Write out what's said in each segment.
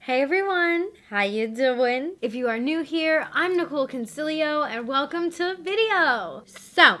Hey everyone, how you doing? If you are new here, I'm Nicol Concilio and welcome to the video. So,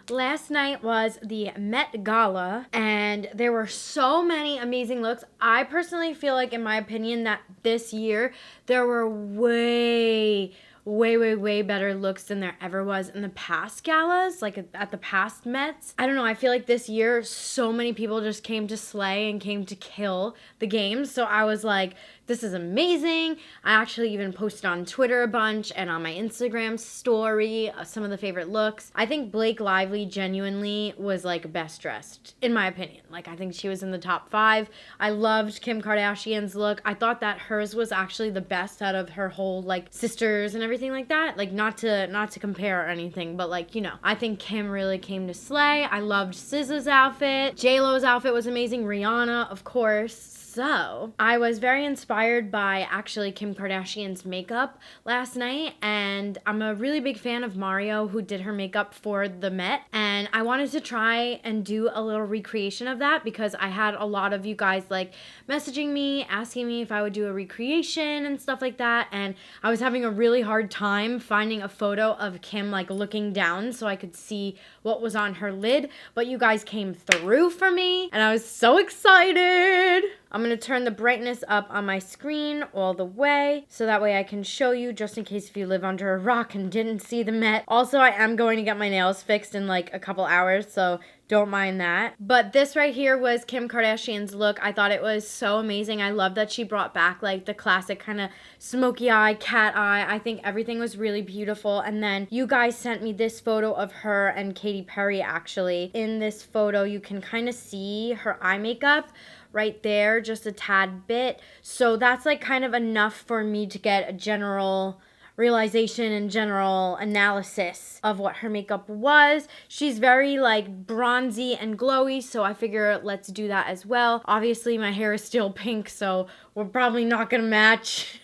last night was the Met Gala and there were so many amazing looks. I personally feel like, in my opinion, that this year there were way better looks than there ever was in the past galas, like at the past Mets. I don't know, I feel like this year so many people just came to slay and came to kill the games. So I was like, this is amazing. I actually even posted on Twitter a bunch and on my Instagram story some of the favorite looks. I think Blake Lively genuinely was like best dressed, in my opinion. Like, I think she was in the top 5. I loved Kim Kardashian's look. I thought that hers was actually the best out of her whole like sisters and everything like that. Like, not to compare or anything, but like, you know, I think Kim really came to slay. I loved SZA's outfit. J-Lo's outfit was amazing. Rihanna, of course. So, I was very inspired by actually Kim Kardashian's makeup last night, and I'm a really big fan of Mario, who did her makeup for the Met, and I wanted to try and do a little recreation of that because I had a lot of you guys like messaging me, asking me if I would do a recreation and stuff like that, and I was having a really hard time finding a photo of Kim like looking down so I could see what was on her lid, but you guys came through for me, and I was so excited. I'm going to turn the brightness up on my screen all the way so that way I can show you, just in case if you live under a rock and didn't see the Met. Also, I am going to get my nails fixed in like a couple hours, so don't mind that. But this right here was Kim Kardashian's look. I thought it was so amazing. I love that she brought back like the classic kind of smoky eye, cat eye. I think everything was really beautiful. And then you guys sent me this photo of her and Katy Perry actually. In this photo, you can kind of see her eye makeup right there, just a tad bit. So that's like kind of enough for me to get a general realization and general analysis of what her makeup was. She's very like bronzy and glowy, so I figure let's do that as well. Obviously my hair is still pink, so we're probably not gonna match.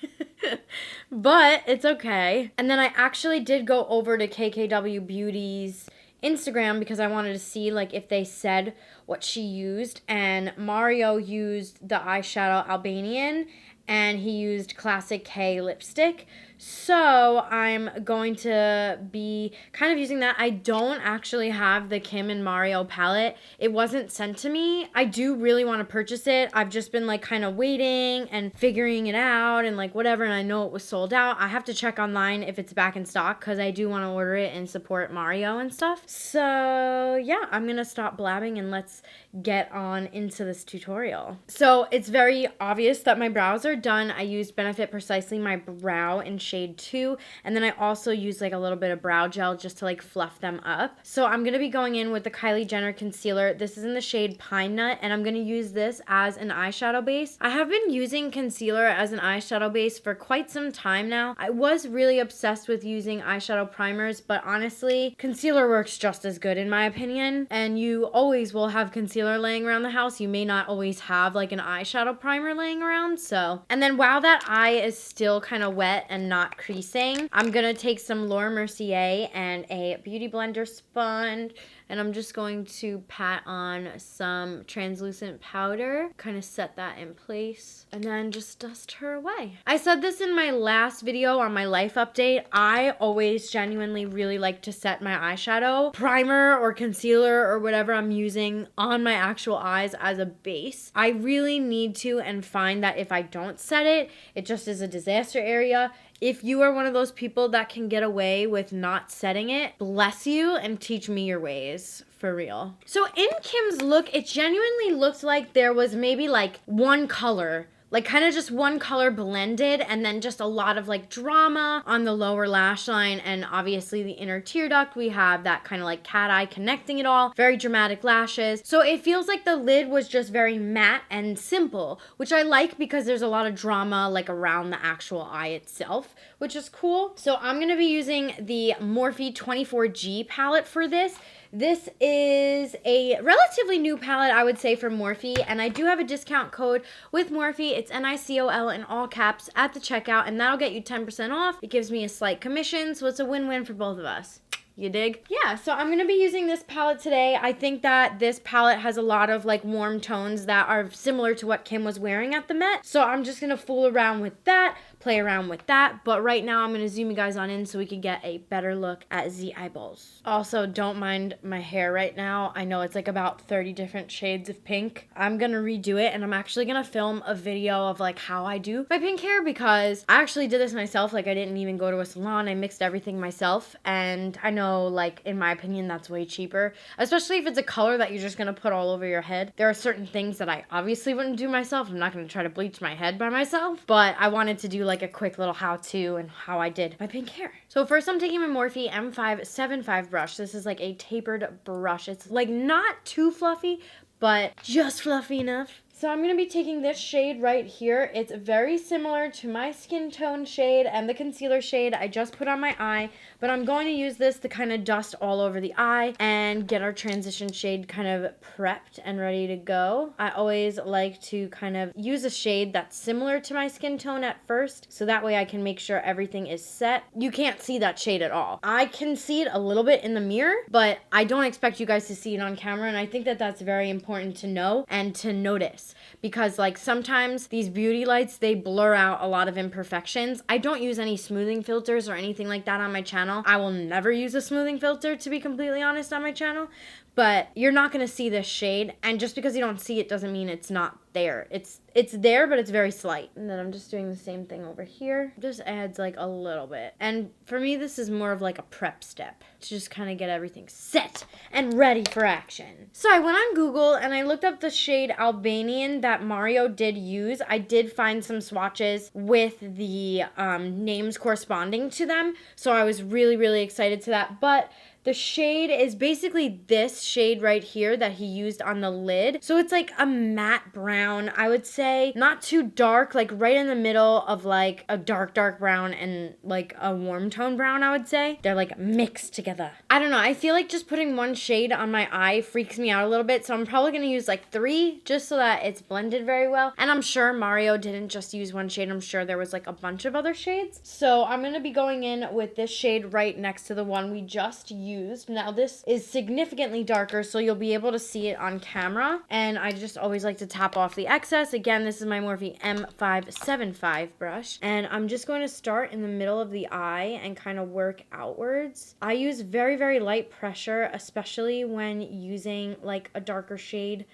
But it's okay. And then I actually did go over to KKW Beauty's Instagram because I wanted to see like if they said what she used, and Mario used the eyeshadow Albanian and he used Classic K lipstick. So I'm going to be kind of using that. I don't actually have the Kim and Mario palette. It wasn't sent to me. I do really want to purchase it. I've just been like kind of waiting and figuring it out and like whatever, and I know it was sold out. I have to check online if it's back in stock because I do want to order it and support Mario and stuff. So yeah, I'm going to stop blabbing and let's get on into this tutorial. So it's very obvious that my brows are done. I used Benefit Precisely My Brow in shade 2, and then I also used like a little bit of brow gel just to like fluff them up. So I'm going to be going in with the Kylie Jenner concealer. This is in the shade Pine Nut, and I'm going to use this as an eyeshadow base. I have been using concealer as an eyeshadow base for quite some time now. I was really obsessed with using eyeshadow primers, but honestly, concealer works just as good in my opinion, and you always will have concealer laying around the house. You may not always have like an eyeshadow primer laying around. So, and then while that eye is still kind of wet and not creasing, I'm gonna take some Laura Mercier and a beauty blender sponge, and I'm just going to pat on some translucent powder, kind of set that in place, and then just dust her away. I said this in my last video on my life update. I always genuinely really like to set my eyeshadow primer or concealer or whatever I'm using on my actual eyes as a base. I really need to, and find that if I don't set it, it just is a disaster area. If you are one of those people that can get away with not setting it, bless you and teach me your ways. For real. So in Kim's look, it genuinely looked like there was maybe like one color, like kind of just one color blended, and then just a lot of like drama on the lower lash line, and obviously the inner tear duct. We have that kind of like cat eye connecting it all, very dramatic lashes. So it feels like the lid was just very matte and simple, which I like because there's a lot of drama like around the actual eye itself, which is cool. So I'm gonna be using the Morphe 24G palette for this. This is a relatively new palette, I would say, for Morphe, and I do have a discount code with Morphe. It's NICOL in all caps at the checkout, and that'll get you 10% off. It gives me a slight commission, so it's a win-win for both of us. You dig? Yeah, so I'm going to be using this palette today. I think that this palette has a lot of like warm tones that are similar to what Kim was wearing at the Met. So I'm just going to fool around with that, play around with that. But right now I'm going to zoom you guys on in so we can get a better look at the eyeballs. Also, don't mind my hair right now. I know it's like about 30 different shades of pink. I'm going to redo it, and I'm actually going to film a video of like how I do my pink hair because I actually did this myself. Like I didn't even go to a salon. I mixed everything myself, and I know like in my opinion that's way cheaper, especially if it's a color that you're just going to put all over your head. There are certain things that I obviously wouldn't do myself. I'm not going to try to bleach my head by myself, but I wanted to do like a quick little how-to and how I did my pink hair. So first I'm taking my Morphe M575 brush. This is like a tapered brush. It's like not too fluffy, but just fluffy enough. So I'm going to be taking this shade right here. It's very similar to my skin tone shade and the concealer shade I just put on my eye, but I'm going to use this to kind of dust all over the eye and get our transition shade kind of prepped and ready to go. I always like to kind of use a shade that's similar to my skin tone at first, so that way I can make sure everything is set. You can't see that shade at all. I can see it a little bit in the mirror, but I don't expect you guys to see it on camera, and I think that that's very important to know and to notice. Because like sometimes these beauty lights, they blur out a lot of imperfections. I don't use any smoothing filters or anything like that on my channel. I will never use a smoothing filter, to be completely honest, on my channel. But you're not going to see this shade, and just because you don't see it doesn't mean it's not there. It's there, but it's very slight. And then I'm just doing the same thing over here. Just adds like a little bit. And for me, this is more of like a prep step to just kind of get everything set and ready for action. So I went on Google and I looked up the shade Albanian that Mario did use. I did find some swatches with the names corresponding to them, so I was really, really excited to that. But the shade is basically this shade right here that he used on the lid. So it's like a matte brown, I would say. Not too dark, like right in the middle of like a dark, dark brown and like a warm tone brown, I would say. They're like mixed together. I don't know. I feel like just putting one shade on my eye freaks me out a little bit. So I'm probably going to use like 3 just so that it's blended very well. And I'm sure Mario didn't just use one shade. I'm sure there was like a bunch of other shades. So I'm going to be going in with this shade right next to the one we just used. Now this is significantly darker, so you'll be able to see it on camera, and I just always like to tap off the excess. Again, this is my Morphe M575 brush, and I'm just going to start in the middle of the eye and kind of work outwards. I use very, very light pressure, especially when using like a darker shade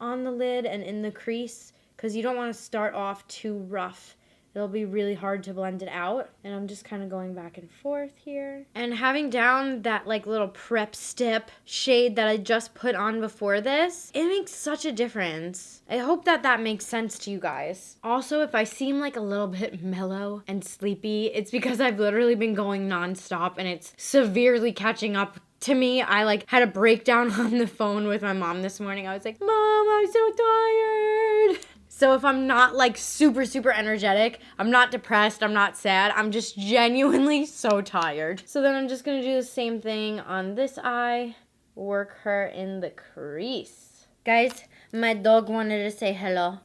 on the lid and in the crease, because you don't want to start off too rough. It'll be really hard to blend it out. And I'm just kind of going back and forth here. And having down that like little prep step shade that I just put on before this, it makes such a difference. I hope that that makes sense to you guys. Also, if I seem like a little bit mellow and sleepy, it's because I've literally been going nonstop and it's severely catching up to me. I like had a breakdown on the phone with my mom this morning. I was like, Mom, I'm so tired. So if I'm not like super, super energetic, I'm not depressed, I'm not sad, I'm just genuinely so tired. So then I'm just going to do the same thing on this eye, work her in the crease. Guys, my dog wanted to say hello.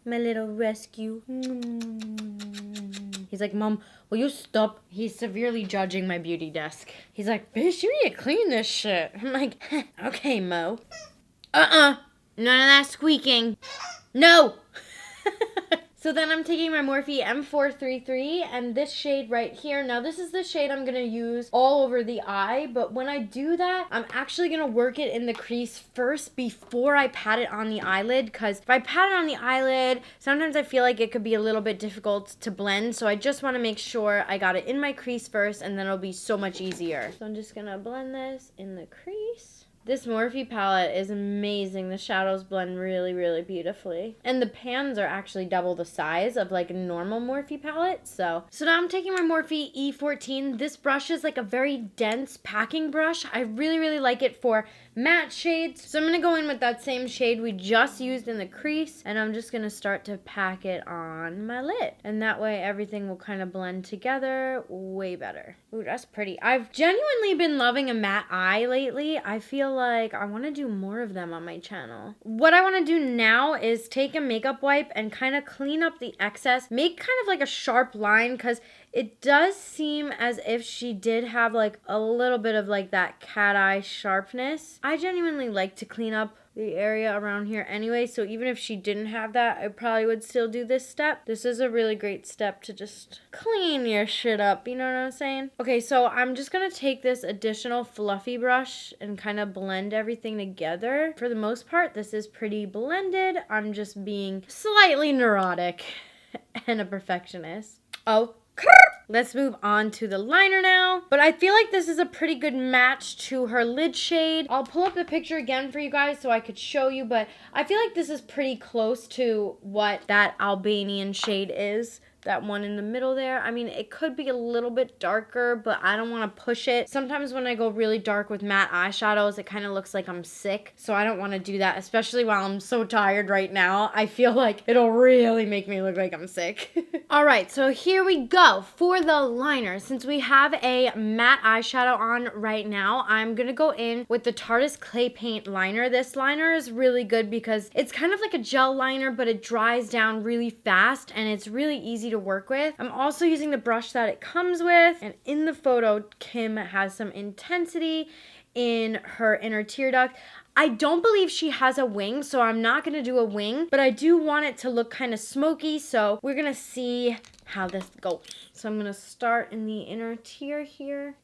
My little rescue. He's like, Mom, will you stop? He's severely judging my beauty desk. He's like, bitch, you need to clean this shit. I'm like, okay, Mo. None of that squeaking. No! So then I'm taking my Morphe M433 and this shade right here. Now this is the shade I'm going to use all over the eye, but when I do that, I'm actually going to work it in the crease first before I pat it on the eyelid, because if I pat it on the eyelid, sometimes I feel like it could be a little bit difficult to blend, so I just want to make sure I got it in my crease first, and then it'll be so much easier. So I'm just going to blend this in the crease. This Morphe palette is amazing. The shadows blend really, really beautifully. And the pans are actually double the size of like a normal Morphe palette. So now I'm taking my Morphe E14. This brush is like a very dense packing brush. I really, really like it for matte shades. So I'm going to go in with that same shade we just used in the crease. And I'm just going to start to pack it on my lid. And that way everything will kind of blend together way better. Ooh, that's pretty. I've genuinely been loving a matte eye lately. I feel like I want to do more of them on my channel. What I want to do now is take a makeup wipe and kind of clean up the excess. Make kind of like a sharp line, because It does seem as if she did have like a little bit of like that cat eye sharpness. I genuinely like to clean up the area around here anyway, so even if she didn't have that, I probably would still do this step. This is a really great step to just clean your shit up, you know what I'm saying? Okay, so I'm just gonna take this additional fluffy brush and kind of blend everything together. For the most part, this is pretty blended. I'm just being slightly neurotic and a perfectionist. Oh, let's move on to the liner now. But I feel like this is a pretty good match to her lid shade. I'll pull up the picture again for you guys so I could show you, but I feel like this is pretty close to what that Albanian shade is. That one in the middle there. I mean, it could be a little bit darker, but I don't want to push it. Sometimes when I go really dark with matte eyeshadows, it kind of looks like I'm sick. So I don't want to do that, especially while I'm so tired right now. I feel like it'll really make me look like I'm sick. All right, so here we go for the liner. Since we have a matte eyeshadow on right now, I'm going to go in with the Tarte Clay Paint liner. This liner is really good because it's kind of like a gel liner, but it dries down really fast and it's really easy to work with. I'm also using the brush that it comes with, and in the photo Kim has some intensity in her inner tear duct. I don't believe she has a wing, so I'm not going to do a wing, but I do want it to look kind of smoky, so we're going to see how this goes. So I'm going to start in the inner tear here.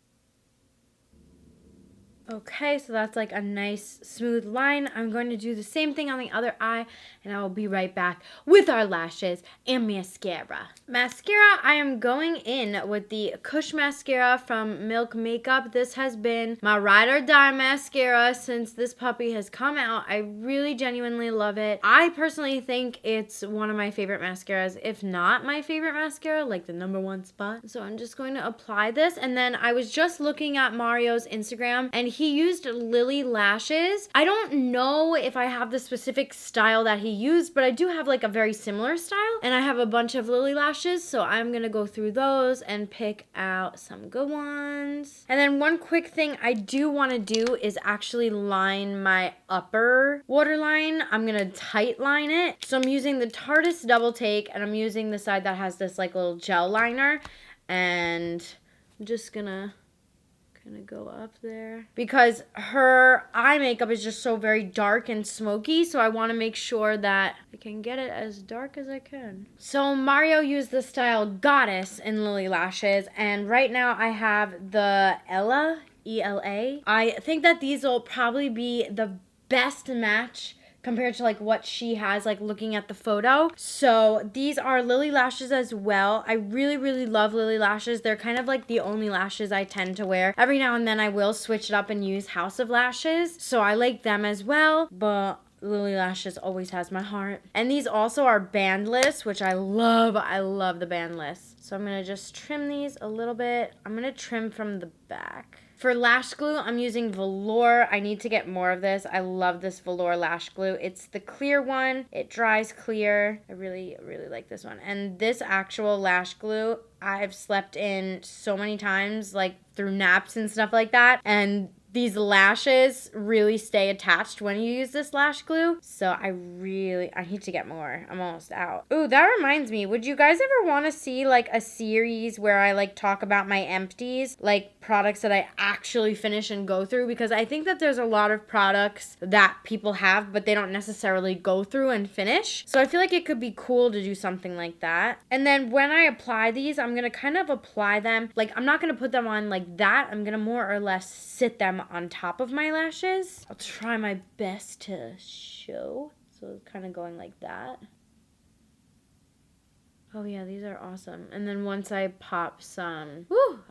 Okay, so that's like a nice smooth line. I'm going to do the same thing on the other eye, and I will be right back with our lashes and mascara. Mascara, I am going in with the Kush mascara from Milk Makeup. This has been my ride or die mascara since this puppy has come out. I really genuinely love it. I personally think it's one of my favorite mascaras, if not my favorite mascara, like the #1 spot. So I'm just going to apply this, and then I was just looking at Mario's Instagram, and he used Lily lashes. I don't know if I have the specific style that he used, but I do have like a very similar style, and I have a bunch of Lily lashes, so I'm gonna go through those and pick out some good ones. And then one quick thing I do want to do is actually line my upper waterline. I'm gonna tight line it. So I'm using the Tarte Double Take, and I'm using the side that has this like little gel liner, and I'm just gonna go up there because her eye makeup is just so very dark and smoky, so I want to make sure that I can get it as dark as I can. So Mario used the style Goddess in Lily lashes, and right now I have the Ella, E-L-A. I think that these will probably be the best match compared to like what she has, like looking at the photo. So these are Lily lashes as well. I really love Lily lashes. They're kind of like the only lashes I tend to wear. Every now and then I will switch it up and use House of Lashes, so I like them as well, but Lily Lashes always has my heart. And these also are bandless, which I love. I love the bandless. So I'm gonna just trim these a little bit. I'm gonna trim from the back. For lash glue, I'm using velour. I need to get more of this. I love this velour lash glue. It's the clear one. It dries clear. I really like this one. And this actual lash glue, I've slept in so many times, like through naps and stuff like that. And these lashes really stay attached when you use this lash glue. So I need to get more. I'm almost out. Ooh, that reminds me. Would you guys ever want to see like a series where I like talk about my empties? Like products that I actually finish and go through? Because I think that there's a lot of products that people have, but they don't necessarily go through and finish. So I feel like it could be cool to do something like that. And then when I apply these, I'm going to kind of apply them. Like I'm not going to put them on like that. I'm going to more or less sit them on top of my lashes. I'll try my best to show. So kind of going like that. Oh yeah, these are awesome. And then once I pop some,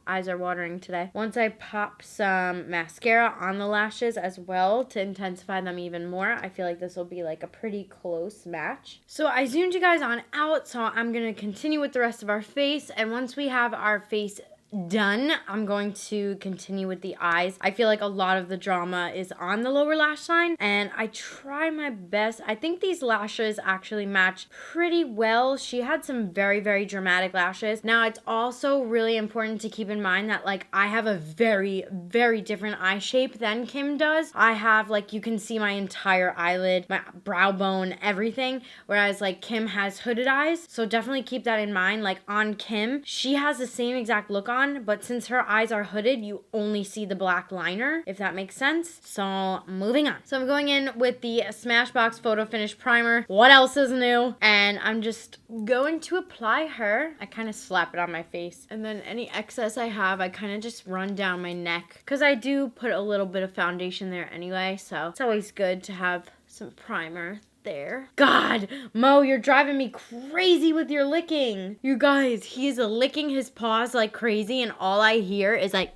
eyes are watering today. Once I pop some mascara on the lashes as well to intensify them even more, I feel like this will be like a pretty close match. So I zoomed you guys on out, so I'm gonna continue with the rest of our face. And once we have our face done, I'm going to continue with the eyes. I feel like a lot of the drama is on the lower lash line, and I try my best. I think these lashes actually match pretty well. She had some very, very dramatic lashes. Now, it's also really important to keep in mind that like I have a very, very different eye shape than Kim does. I have like, you can see my entire eyelid, my brow bone, everything, whereas like Kim has hooded eyes. So definitely keep that in mind. Like on Kim, she has the same exact look on, but since her eyes are hooded, you only see the black liner, if that makes sense. So moving on. So I'm going in with the Smashbox Photo Finish Primer. What else is new? And I'm just going to apply her. I kind of slap it on my face. And then any excess I have, I kind of just run down my neck, because I do put a little bit of foundation there anyway. So it's always good to have some primer there. God, Mo, you're driving me crazy with your licking. You guys, he's licking his paws like crazy, and all I hear is like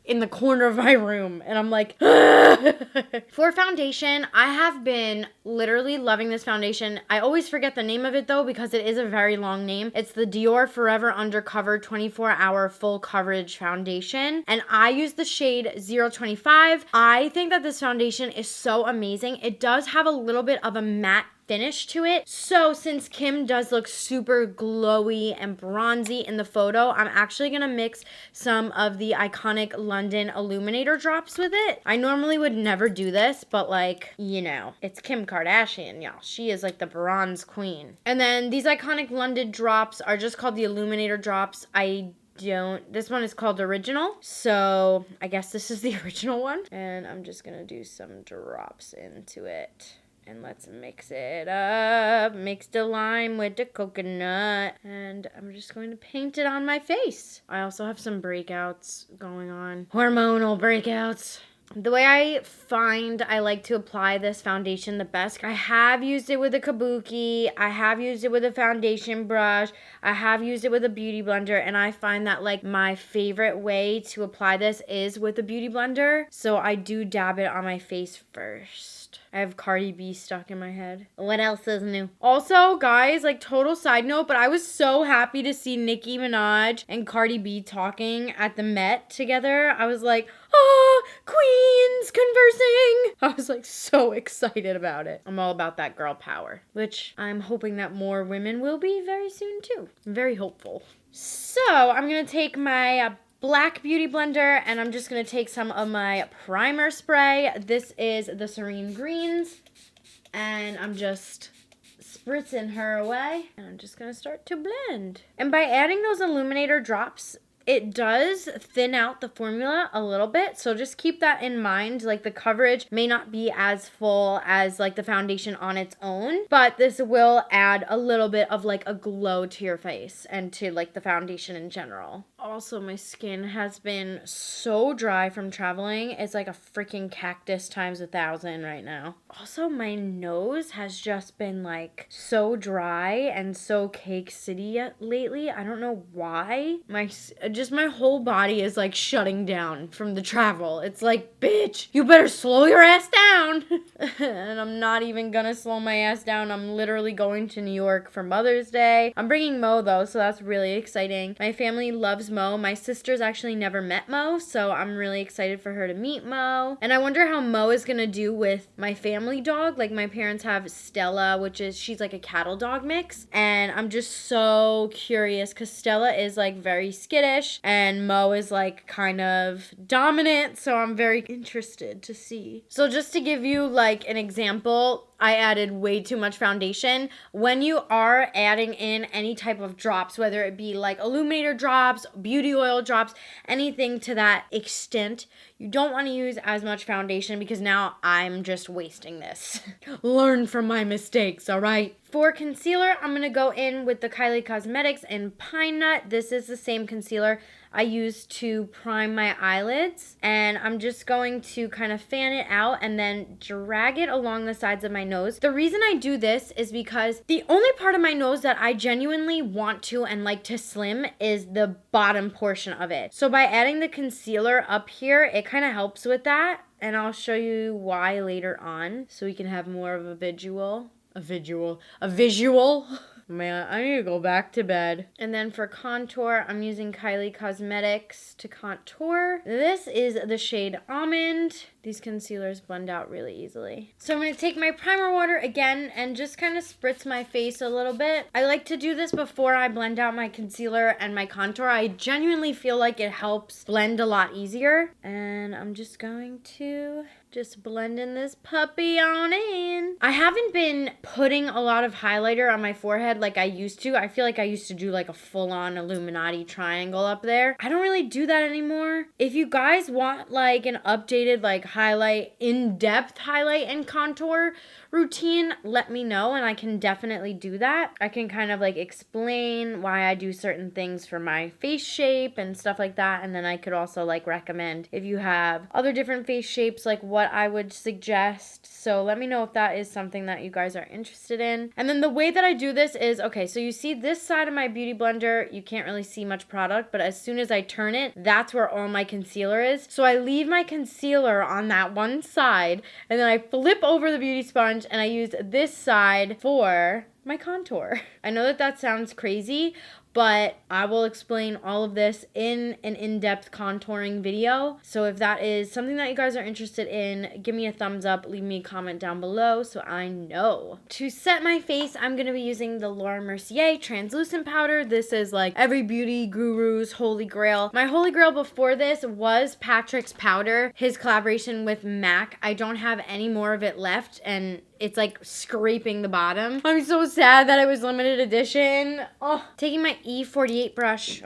in the corner of my room, and I'm like For foundation, I have been literally loving this foundation. I always forget the name of it though, because it is a very long name. It's the Dior Forever Undercover 24-Hour Full Coverage Foundation, and I use the shade 025. I think that this foundation is so amazing. It does have a little bit of a matte finish to it. So since Kim does look super glowy and bronzy in the photo, I'm actually gonna mix some of the iconic London Illuminator drops with it. I normally would never do this, but like, you know, it's Kim Kardashian, y'all. She is like the bronze queen. And then these iconic London drops are just called the Illuminator drops. This one is called Original, so I guess this is the original one. And I'm just gonna do some drops into it. And let's mix it up. Mix the lime with the coconut. And I'm just going to paint it on my face. I also have some breakouts going on. Hormonal breakouts. The way I find I like to apply this foundation the best, I have used it with a kabuki, I have used it with a foundation brush, I have used it with a beauty blender, and I find that like my favorite way to apply this is with a beauty blender. So I do dab it on my face first. I have Cardi B stuck in my head. What else is new? Also, guys, like total side note, but I was so happy to see Nicki Minaj and Cardi B talking at the Met together. I was like, oh, queens conversing. I was like so excited about it. I'm all about that girl power, which I'm hoping that more women will be very soon too. I'm very hopeful. So I'm going to take my black beauty blender, and I'm just going to take some of my primer spray. This is the Serene Greens, and I'm just spritzing her away, and I'm just going to start to blend. And by adding those Illuminator drops, it does thin out the formula a little bit, so just keep that in mind. Like the coverage may not be as full as like the foundation on its own, but this will add a little bit of like a glow to your face and to like the foundation in general. Also, my skin has been so dry from traveling. It's like a freaking cactus times 1,000 right now. Also, my nose has just been like so dry and so cake city lately. I don't know why. My whole body is like shutting down from the travel. It's like, bitch, you better slow your ass down. And I'm not even gonna slow my ass down. I'm literally going to New York for Mother's Day. I'm bringing Mo though, so that's really exciting. My family loves Mo. My sister's actually never met Mo, so I'm really excited for her to meet Mo. And I wonder how Mo is gonna do with my family dog. Like my parents have Stella, she's like a cattle dog mix. And I'm just so curious because Stella is like very skittish and Mo is like kind of dominant, so I'm very interested to see. So just to give you like an example, I added way too much foundation. When you are adding in any type of drops, whether it be like Illuminator drops, beauty oil drops, anything to that extent, you don't want to use as much foundation because now I'm just wasting this. Learn from my mistakes, all right? For concealer, I'm going to go in with the Ofra Cosmetics in Pine Nut. This is the same concealer I use to prime my eyelids, and I'm just going to kind of fan it out and then drag it along the sides of my nose. The reason I do this is because the only part of my nose that I genuinely want to and like to slim is the bottom portion of it. So by adding the concealer up here, it kind of helps with that, and I'll show you why later on so we can have more of a visual. Man, I need to go back to bed. And then for contour, I'm using Ofra Cosmetics to contour. This is the shade Almond. These concealers blend out really easily. So I'm going to take my primer water again and just kind of spritz my face a little bit. I like to do this before I blend out my concealer and my contour. I genuinely feel like it helps blend a lot easier. And I'm just going to just blend in this puppy on in. I haven't been putting a lot of highlighter on my forehead like I used to. I feel like I used to do like a full-on Illuminati triangle up there. I don't really do that anymore. If you guys want like an updated like highlight, in-depth highlight and contour routine, let me know and I can definitely do that. I can kind of like explain why I do certain things for my face shape and stuff like that, and then I could also like recommend if you have other different face shapes like what I would suggest. So let me know if that is something that you guys are interested in. And then the way that I do this is, okay, so you see this side of my beauty blender, you can't really see much product, but as soon as I turn it, that's where all my concealer is. So I leave my concealer on that one side, and then I flip over the beauty sponge and I use this side for my contour. I know that that sounds crazy, but I will explain all of this in an in-depth contouring video. So if that is something that you guys are interested in, give me a thumbs up, leave me a comment down below so I know. To set my face, I'm going to be using the Laura Mercier translucent powder. This is like every beauty guru's holy grail. My holy grail before this was Patrick's powder, his collaboration with MAC. I don't have any more of it left, and it's like scraping the bottom. I'm so sad that it was limited edition. Oh, taking my E48 brush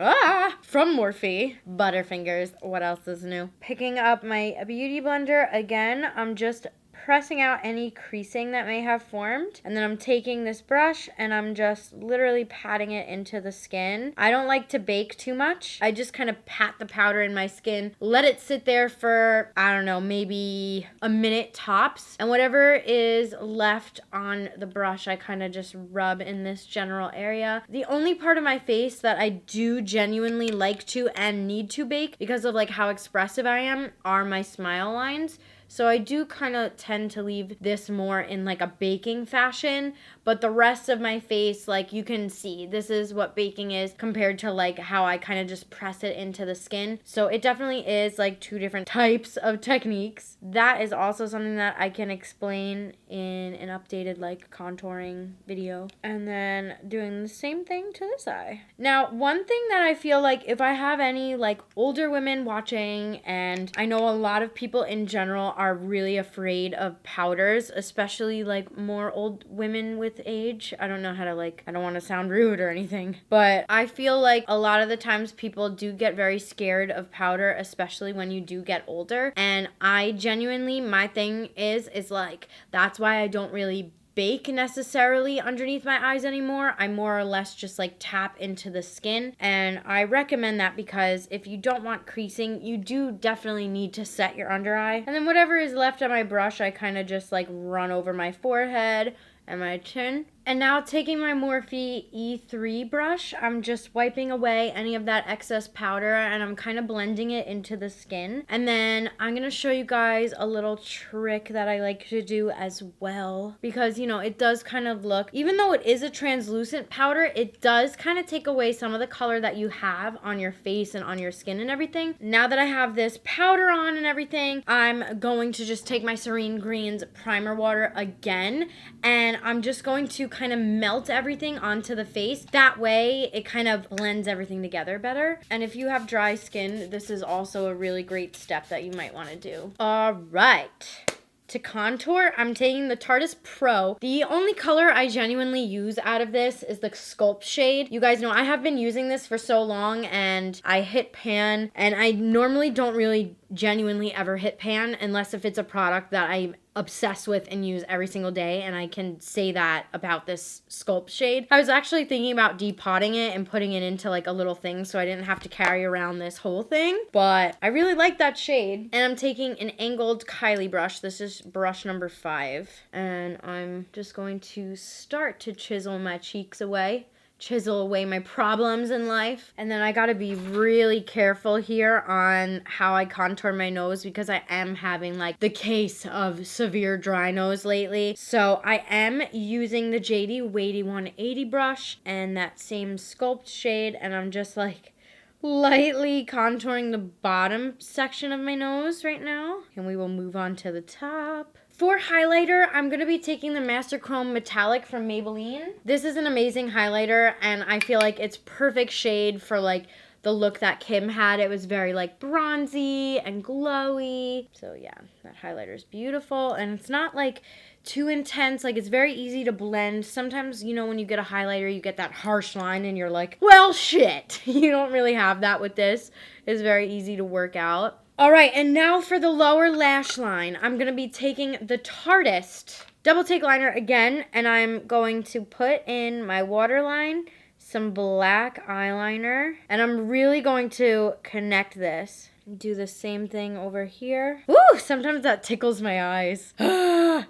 from Morphe. Butterfingers. What else is new? Picking up my beauty blender again. I'm just pressing out any creasing that may have formed. And then I'm taking this brush and I'm just literally patting it into the skin. I don't like to bake too much. I just kind of pat the powder in my skin, let it sit there for, I don't know, maybe a minute tops. And whatever is left on the brush, I kind of just rub in this general area. The only part of my face that I do genuinely like to and need to bake because of like how expressive I am are my smile lines. So I do kind of tend to leave this more in like a baking fashion, but the rest of my face, like you can see, this is what baking is compared to like how I kind of just press it into the skin. So it definitely is like two different types of techniques. That is also something that I can explain in an updated like contouring video. And then doing the same thing to this eye. Now, one thing that I feel like if I have any like older women watching, and I know a lot of people in general are really afraid of powders, especially like more old women with age. I don't know how to like, I don't want to sound rude or anything, but I feel like a lot of the times people do get very scared of powder, especially when you do get older. And I genuinely, my thing is like, that's why I don't really bake necessarily underneath my eyes anymore. I more or less just like tap into the skin, and I recommend that because if you don't want creasing, you do definitely need to set your under eye. And then whatever is left on my brush, I kind of just like run over my forehead and my chin. And now taking my Morphe E3 brush, I'm just wiping away any of that excess powder and I'm kind of blending it into the skin. And then I'm going to show you guys a little trick that I like to do as well. Because, you know, it does kind of look, even though it is a translucent powder, it does kind of take away some of the color that you have on your face and on your skin and everything. Now that I have this powder on and everything, I'm going to just take my Serene Greens primer water again. And I'm just going to kind of melt everything onto the face. That way it kind of blends everything together better. And if you have dry skin, this is also a really great step that you might want to do. All right. To contour, I'm taking the Tarteist Pro. The only color I genuinely use out of this is the Sculpt shade. You guys know I have been using this for so long and I hit pan, and I normally don't really genuinely ever hit pan unless if it's a product that I'm obsessed with and use every single day, and I can say that about this Sculpt shade. I was actually thinking about depotting it and putting it into like a little thing so I didn't have to carry around this whole thing, but I really like that shade. And I'm taking an angled Kylie brush. This is brush number 5, and I'm just going to start to chisel my cheeks away. chisel away my problems in life. And then I gotta be really careful here on how I contour my nose because I am having like the case of severe dry nose lately. So I am using the JD Weighty 180 brush and that same sculpt shade, and I'm just like lightly contouring the bottom section of my nose right now. And we will move on to the top. For highlighter, I'm going to be taking the Master Chrome Metallic from Maybelline. This is an amazing highlighter, and I feel like it's perfect shade for like the look that Kim had. It was very like bronzy and glowy. So yeah, that highlighter is beautiful, and it's not like too intense. Like, it's very easy to blend. Sometimes, you know, when you get a highlighter, you get that harsh line and you're like, well, shit. You don't really have that with this. It's very easy to work out. All right, and now for the lower lash line, I'm going to be taking the Tarteist Double Take Liner again, and I'm going to put in my waterline, some black eyeliner, and I'm really going to connect this. Do the same thing over here. Ooh, sometimes that tickles my eyes.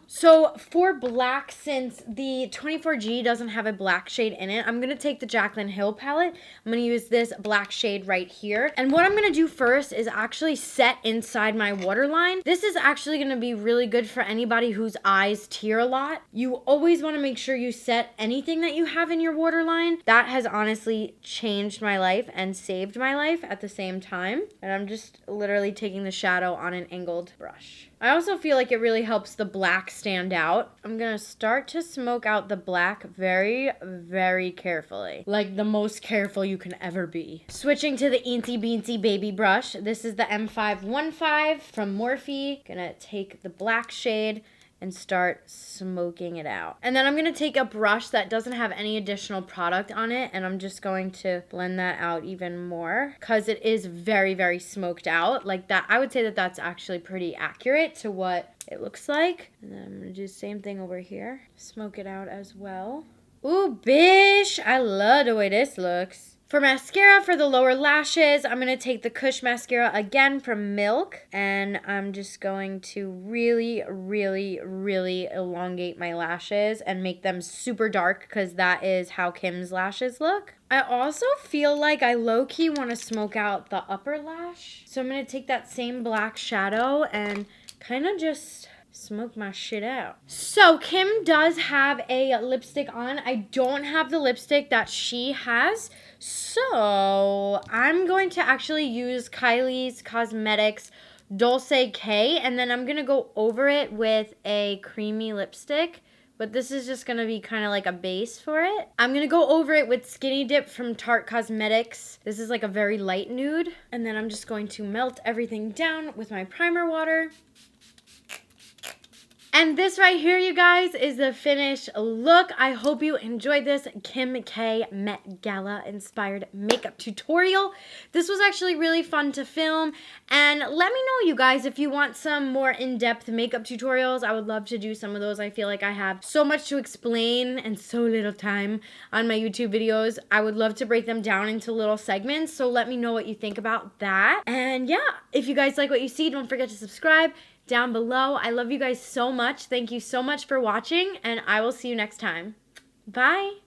So for black, since the 24G doesn't have a black shade in it, I'm going to take the Jaclyn Hill palette. I'm going to use this black shade right here. And what I'm going to do first is actually set inside my waterline. This is actually going to be really good for anybody whose eyes tear a lot. You always want to make sure you set anything that you have in your waterline. That has honestly changed my life and saved my life at the same time. And I'm just literally taking the shadow on an angled brush. I also feel like it really helps the black stand out. I'm gonna start to smoke out the black very, very carefully. Like the most careful you can ever be. Switching to the Eensy Beensy Baby brush. This is the M515 from Morphe. Gonna take the black shade and start smoking it out. And then I'm going to take a brush that doesn't have any additional product on it, and I'm just going to blend that out even more because it is very, very smoked out. Like that, I would say that that's actually pretty accurate to what it looks like. And then I'm going to do the same thing over here. Smoke it out as well. Ooh, bish! I love the way this looks. For mascara, for the lower lashes, I'm going to take the Kush mascara again from Milk. And I'm just going to really, really, really elongate my lashes and make them super dark because that is how Kim's lashes look. I also feel like I low-key want to smoke out the upper lash. So I'm going to take that same black shadow and kind of just smoke my shit out. So Kim does have a lipstick on. I don't have the lipstick that she has. So I'm going to actually use Kylie's Cosmetics Dulce K, and then I'm going to go over it with a creamy lipstick. But this is just going to be kind of like a base for it. I'm going to go over it with Skinny Dip from Tarte Cosmetics. This is like a very light nude. And then I'm just going to melt everything down with my primer water. And this right here, you guys, is the finished look. I hope you enjoyed this Kim K Met Gala inspired makeup tutorial. This was actually really fun to film. And let me know, you guys, if you want some more in-depth makeup tutorials. I would love to do some of those. I feel like I have so much to explain and so little time on my YouTube videos. I would love to break them down into little segments. So let me know what you think about that. And yeah, if you guys like what you see, don't forget to subscribe down below. I love you guys so much. Thank you so much for watching, and I will see you next time. Bye.